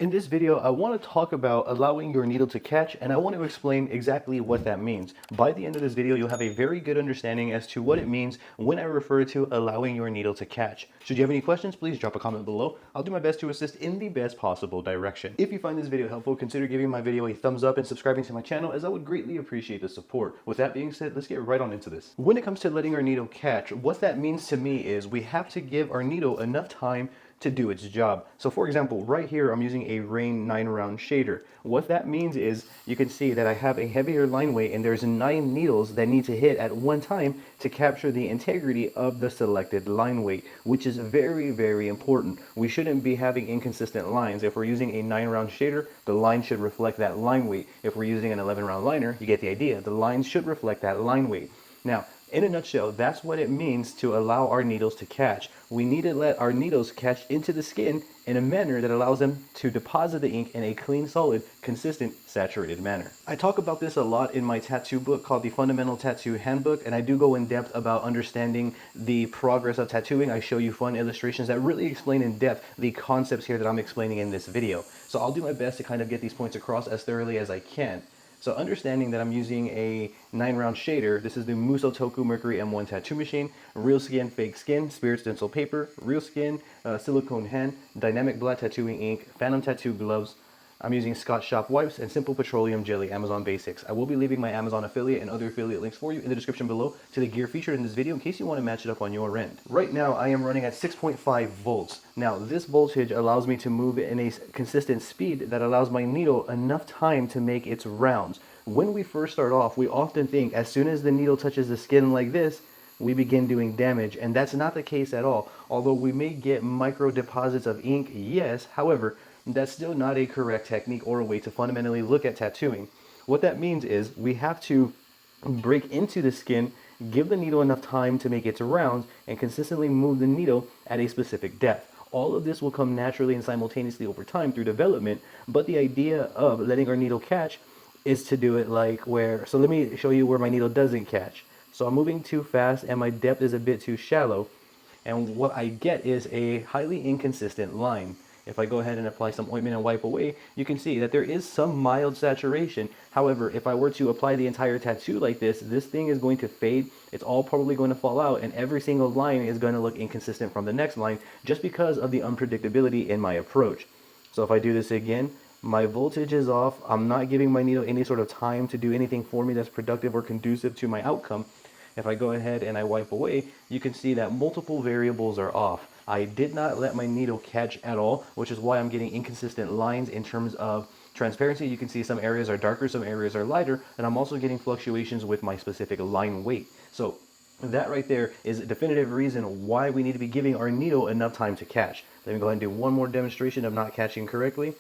In this video, I want to talk about allowing your needle to catch, and I want to explain exactly what that means. By the end of this video, you'll have a very good understanding as to what it means when I refer to allowing your needle to catch. Should you have any questions, please drop a comment below. I'll do my best to assist in the best possible direction. If you find this video helpful, consider giving my video a thumbs up and subscribing to my channel, as I would greatly appreciate the support. With that being said, let's get right on into this. When it comes to letting our needle catch, what that means to me is we have to give our needle enough time to do its job. So for example, right here, I'm using a RHEIN 9-round shader. What that means is you can see that I have a heavier line weight and there's 9 needles that need to hit at one time to capture the integrity of the selected line weight, which is very, very important. We shouldn't be having inconsistent lines. If we're using a 9-round shader, the line should reflect that line weight. If we're using an 11-round liner, you get the idea. The lines should reflect that line weight. Now, in a nutshell, that's what it means to allow our needles to catch. We need to let our needles catch into the skin in a manner that allows them to deposit the ink in a clean, solid, consistent, saturated manner. I talk about this a lot in my tattoo book called the Fundamental Tattoo Handbook, and I do go in depth about understanding the progress of tattooing. I show you fun illustrations that really explain in depth the concepts here that I'm explaining in this video. So I'll do my best to kind of get these points across as thoroughly as I can. So understanding that I'm using a 9-round shader, this is the MusoToku Mercury M1 tattoo machine, Reelskin fake skin, Spirit Stencil Paper, Reelskin silicone hand, dynamic black tattooing ink, phantom tattoo gloves. I'm using Scotch Shop wipes and simple petroleum jelly Amazon basics. I will be leaving my Amazon affiliate and other affiliate links for you in the description below to the gear featured in this video in case you want to match it up on your end. Right now I am running at 6.5 volts. Now this voltage allows me to move in a consistent speed that allows my needle enough time to make its rounds. When we first start off, we often think as soon as the needle touches the skin like this, we begin doing damage, and that's not the case at all. Although we may get micro deposits of ink, yes, however, that's still not a correct technique or a way to fundamentally look at tattooing. What that means is we have to break into the skin, give the needle enough time to make its rounds, and consistently move the needle at a specific depth. All of this will come naturally and simultaneously over time through development, but the idea of letting our needle catch is to do it like where, so let me show you where my needle doesn't catch. So I'm moving too fast and my depth is a bit too shallow, and what I get is a highly inconsistent line. If I go ahead and apply some ointment and wipe away, you can see that there is some mild saturation. However, if I were to apply the entire tattoo like this thing is going to fade. It's all probably going to fall out, and every single line is going to look inconsistent from the next line just because of the unpredictability in my approach. So if I do this again, my voltage is off. I'm not giving my needle any sort of time to do anything for me that's productive or conducive to my outcome. If I go ahead and I wipe away, you can see that multiple variables are off. I did not let my needle catch at all, which is why I'm getting inconsistent lines in terms of transparency. You can see some areas are darker, some areas are lighter, and I'm also getting fluctuations with my specific line weight. So that right there is a definitive reason why we need to be giving our needle enough time to catch. Let me go ahead and do one more demonstration of not catching correctly.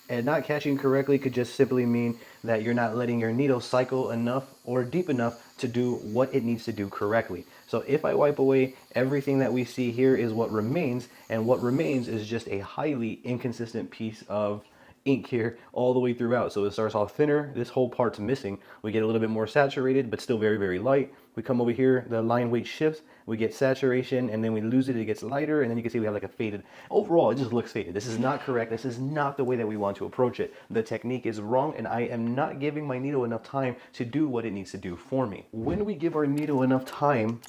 And not catching correctly could just simply mean that you're not letting your needle cycle enough or deep enough to do what it needs to do correctly. So if I wipe away, everything that we see here is what remains, and what remains is just a highly inconsistent piece of ink here all the way throughout. So it starts off thinner, this whole part's missing. We get a little bit more saturated, but still very, very light. We come over here, the line weight shifts, we get saturation, and then we lose it, it gets lighter, and then you can see we have like a faded. Overall, it just looks faded. This is not correct. This is not the way that we want to approach it. The technique is wrong, and I am not giving my needle enough time to do what it needs to do for me. When we give our needle enough time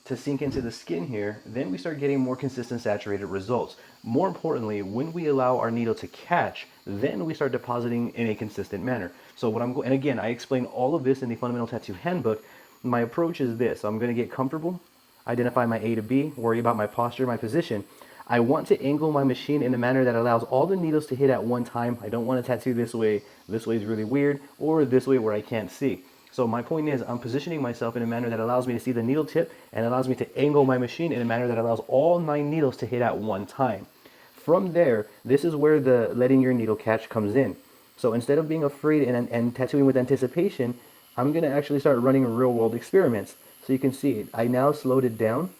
to sink into the skin here, then we start getting more consistent saturated results. More importantly, when we allow our needle to catch, then we start depositing in a consistent manner. So what I'm going, and again, I explain all of this in the Fundamental Tattoo Handbook. My approach is this: I'm going to get comfortable, identify my A to B, worry about my posture, my position. I want to angle my machine in a manner that allows all the needles to hit at one time. I don't want to tattoo this way is really weird, or this way where I can't see. So my point is, I'm positioning myself in a manner that allows me to see the needle tip and allows me to angle my machine in a manner that allows all 9 needles to hit at one time. From there, this is where the letting your needle catch comes in. So instead of being afraid and tattooing with anticipation, I'm going to actually start running real world experiments. So you can see, I now slowed it down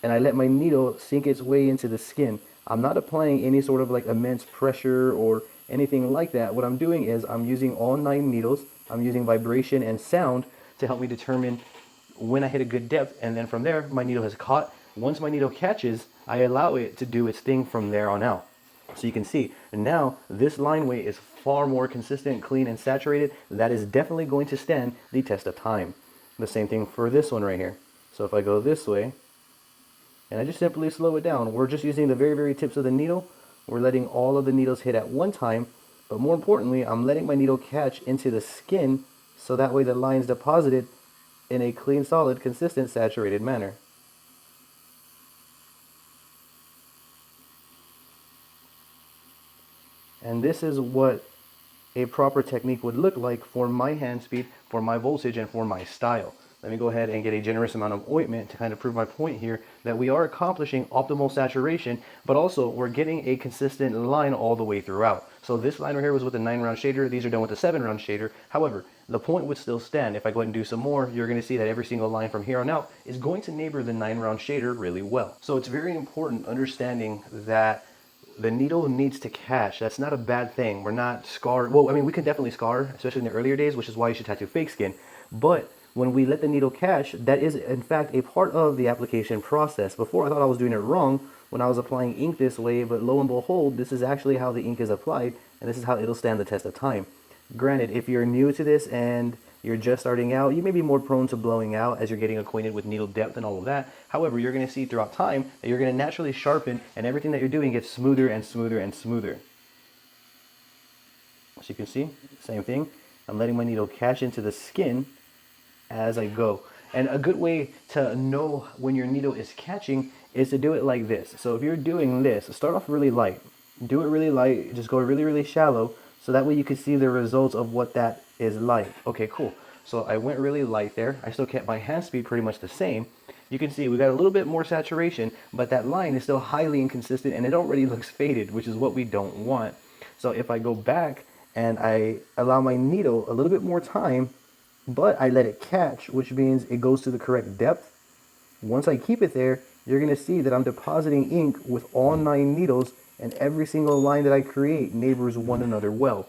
and I let my needle sink its way into the skin. I'm not applying any sort of like immense pressure or anything like that. What I'm doing is I'm using all 9 needles. I'm using vibration and sound to help me determine when I hit a good depth, and then from there my needle has caught. Once my needle catches, I allow it to do its thing from there on out. So you can see now this line weight is far more consistent, clean, and saturated. That is definitely going to stand the test of time. The same thing for this one right here. So if I go this way, and I just simply slow it down, we're just using the very, very tips of the needle. We're letting all of the needles hit at one time, but more importantly, I'm letting my needle catch into the skin so that way the line's deposited in a clean, solid, consistent, saturated manner. And this is what a proper technique would look like for my hand speed, for my voltage, and for my style. Let me go ahead and get a generous amount of ointment to kind of prove my point here that we are accomplishing optimal saturation, but also we're getting a consistent line all the way throughout. So this line right here was with a 9-round shader. These are done with a 7-round shader. However, the point would still stand. If I go ahead and do some more, you're going to see that every single line from here on out is going to neighbor the 9-round shader really well. So it's very important understanding that the needle needs to catch. That's not a bad thing. We're not scarred. Well, I mean, we can definitely scar, especially in the earlier days, which is why you should tattoo fake skin. But when we let the needle catch, that is in fact a part of the application process. Before I thought I was doing it wrong when I was applying ink this way, but lo and behold, this is actually how the ink is applied, and this is how it'll stand the test of time. Granted, if you're new to this and you're just starting out, you may be more prone to blowing out as you're getting acquainted with needle depth and all of that. However, you're going to see throughout time that you're going to naturally sharpen, and everything that you're doing gets smoother and smoother and smoother. As you can see, same thing. I'm letting my needle catch into the skin as I go. And a good way to know when your needle is catching is to do it like this. So if you're doing this, start off really light. Do it really light, just go really, really shallow, so that way you can see the results of what that is like. Okay, cool. So I went really light there. I still kept my hand speed pretty much the same. You can see we got a little bit more saturation, but that line is still highly inconsistent and it already looks faded, which is what we don't want. So if I go back and I allow my needle a little bit more time, but I let it catch, which means it goes to the correct depth. Once I keep it there, you're going to see that I'm depositing ink with all 9 needles, and every single line that I create neighbors one another well.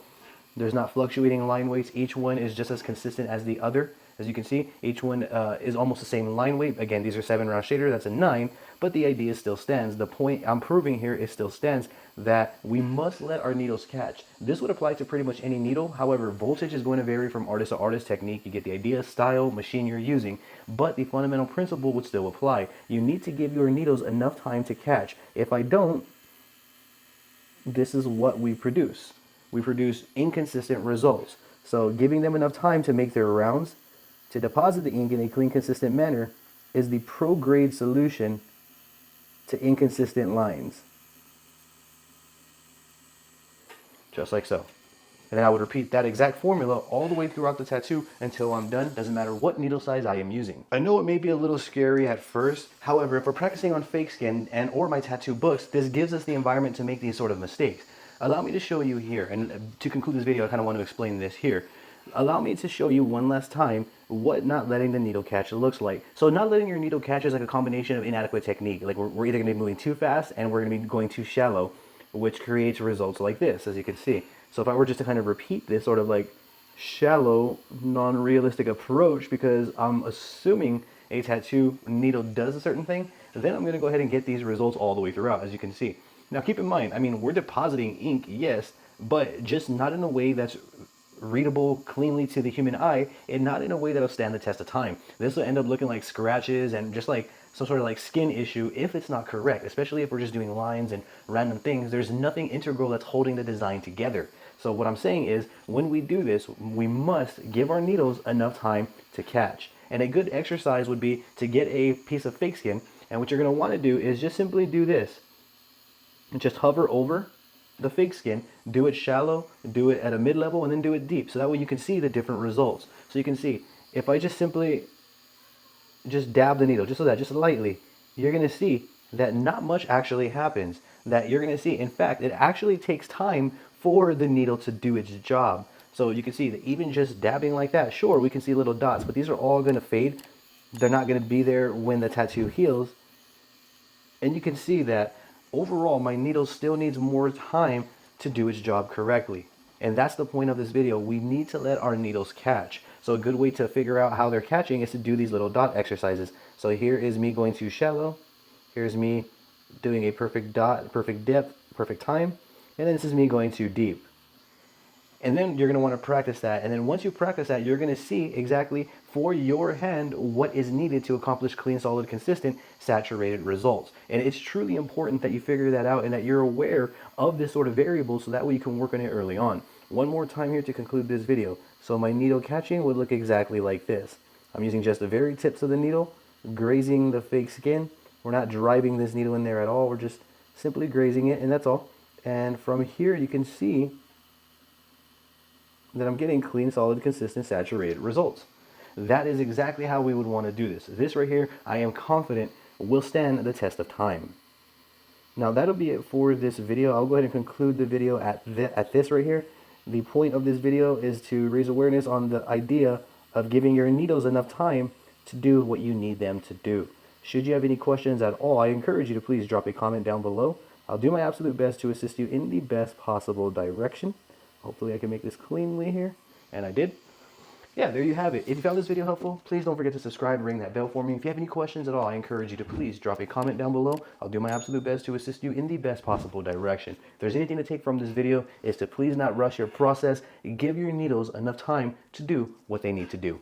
There's not fluctuating line weights. Each one is just as consistent as the other. As you can see, each one is almost the same line weight. Again, these are 7-round shader, that's a 9, but the idea still stands. The point I'm proving here is still stands, that we must let our needles catch. This would apply to pretty much any needle. However, voltage is going to vary from artist to artist, technique. You get the idea, style, machine you're using, but the fundamental principle would still apply. You need to give your needles enough time to catch. If I don't, this is what we produce. We produce inconsistent results. So giving them enough time to make their rounds, to deposit the ink in a clean, consistent manner, is the pro-grade solution to inconsistent lines. Just like so. And then I would repeat that exact formula all the way throughout the tattoo until I'm done. Doesn't matter what needle size I am using. I know it may be a little scary at first. However, if we're practicing on fake skin and or my tattoo books, this gives us the environment to make these sort of mistakes. Allow me to show you here, and to conclude this video, I kind of want to explain this here. Allow me to show you one last time what not letting the needle catch looks like. So not letting your needle catch is like a combination of inadequate technique. Like we're either going to be moving too fast and we're going to be going too shallow, which creates results like this, as you can see. So if I were just to kind of repeat this sort of like shallow, non-realistic approach, because I'm assuming a tattoo needle does a certain thing, then I'm going to go ahead and get these results all the way throughout, as you can see. Now keep in mind, I mean, we're depositing ink, yes, but just not in a way that's readable cleanly to the human eye, and not in a way that'll stand the test of time. This will end up looking like scratches and just like some sort of like skin issue if it's not correct, especially if we're just doing lines and random things. There's nothing integral that's holding the design together. So what I'm saying is, when we do this, we must give our needles enough time to catch. And a good exercise would be to get a piece of fake skin, and what you're going to want to do is just simply do this. Just hover over the fake skin, do it shallow, do it at a mid-level, and then do it deep. So that way you can see the different results. So you can see, if I just simply just dab the needle, just like that, just lightly, you're going to see that not much actually happens. That you're going to see, in fact, it actually takes time for the needle to do its job. So you can see that even just dabbing like that, sure, we can see little dots, but these are all going to fade. They're not going to be there when the tattoo heals. And you can see that overall, my needle still needs more time to do its job correctly. And that's the point of this video. We need to let our needles catch. So a good way to figure out how they're catching is to do these little dot exercises. So here is me going too shallow. Here's me doing a perfect dot, perfect depth, perfect time. And then this is me going too deep. And then you're going to want to practice that. And then once you practice that, you're going to see exactly for your hand what is needed to accomplish clean, solid, consistent, saturated results. And it's truly important that you figure that out and that you're aware of this sort of variable so that way you can work on it early on. One more time here to conclude this video. So my needle catching would look exactly like this. I'm using just the very tips of the needle, grazing the fake skin. We're not driving this needle in there at all. We're just simply grazing it, and that's all. And from here you can see that I'm getting clean, solid, consistent, saturated results. That is exactly how we would want to do this. This right here, I am confident will stand the test of time. Now that'll be it for this video. I'll go ahead and conclude the video at this right here. The point of this video is to raise awareness on the idea of giving your needles enough time to do what you need them to do. Should you have any questions at all, I encourage you to please drop a comment down below. I'll do my absolute best to assist you in the best possible direction. Hopefully I can make this cleanly here, and I did. Yeah, there you have it. If you found this video helpful, please don't forget to subscribe and ring that bell for me. If you have any questions at all, I encourage you to please drop a comment down below. I'll do my absolute best to assist you in the best possible direction. If there's anything to take from this video, is to please not rush your process. Give your needles enough time to do what they need to do.